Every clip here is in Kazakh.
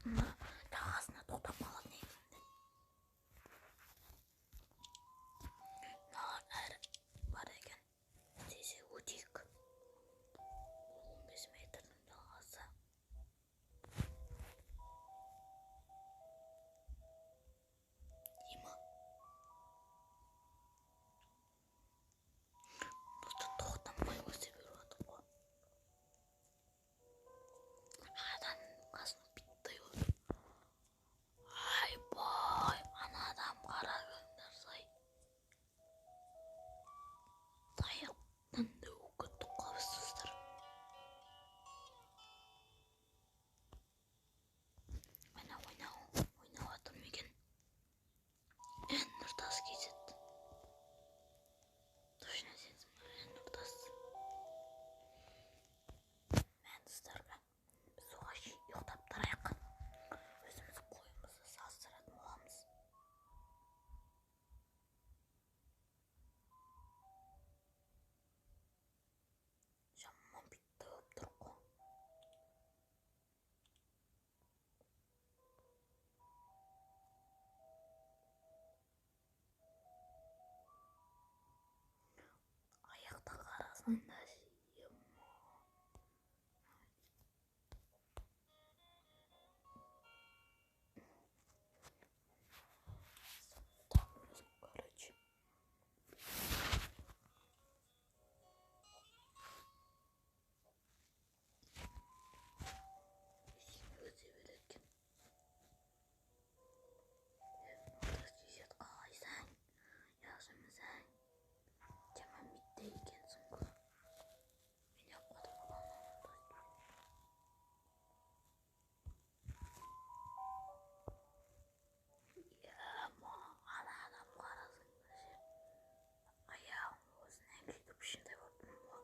жағасына тоқтап қалады негізінде. Мынаған әрі бар екен. Істесе өтейік. 15 метрдің жалғасы. Ема. Достар тоқтамай өсе беріп жатыр ғой. Адамның қасына биттай отыр. Айбай, ана адам қараңдар сай. Саяқтан да өкетті қабысыздар. Мына ойнап атыр ма екен? Нұртас кезет. Точно сенсің бе, Нұртас? Достарға біз суға ұйықтап тұрайық. Өзіміз қойымызды салыстыратын боламыз. Жаман битті болып тұр ғой. Аяқта қарасаң да короче. Өте берекен. Нұртас кезет қалайсың? Yaxshimisan? Жаман битті екенсің ғой. Мен қадыр болғаннан ана адам қарасың да ше. Аяғым өзінен күйіп ішінде болыппын ғой.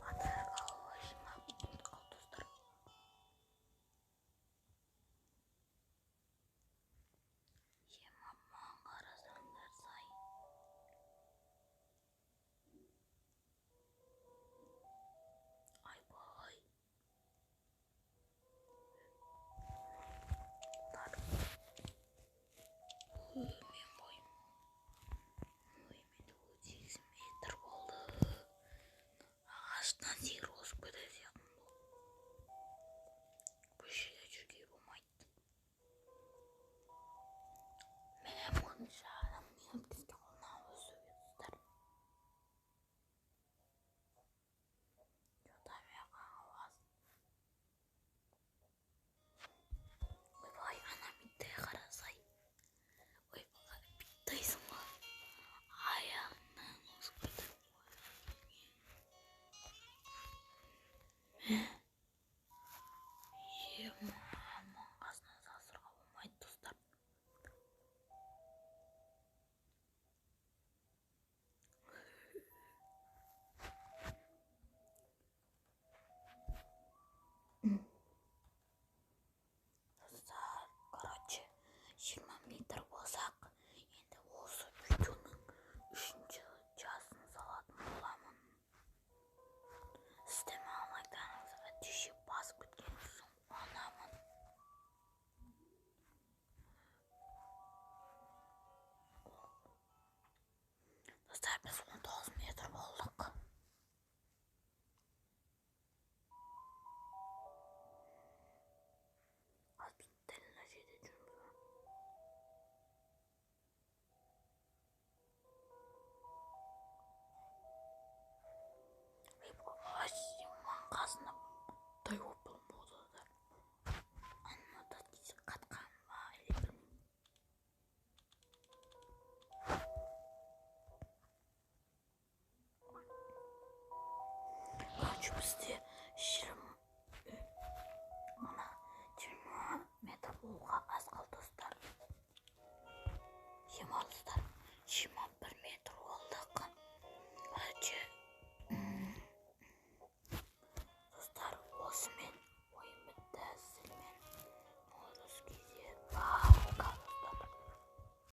Батар қалуышыма ұмыт қал достар. Маған қарасаңдар сай. Айбай. Мен бойым. Менде 18 метр болды. Ағаштан сиыр озып кетер сияқтымын бұл. Бұл жерде жүргеге болмайды. Мен мұнша адам не өткізген қолынан өсуге достар. Жотамия қағылғаз. Ойбай, ана биттай қарасай. Ойбай, биттайсың ғой. Аяғыңнан озып кетер. Мұның қасына салыстыруға болмайды достар. Достар, короче, 20 метр болсақ, енді осы видеоның 3-ші жасын салатын боламын. Сізде маған лайктарыңызға түйшеп басып кеткеніңіз үшін қуанамын. Достар, біз 19 метр болдық. Az bitтеріне жерде жүрміз. Маған қасында тай опылым болды. Анматат кесі қатқан ба, әлі білмеймін. Короче, бізде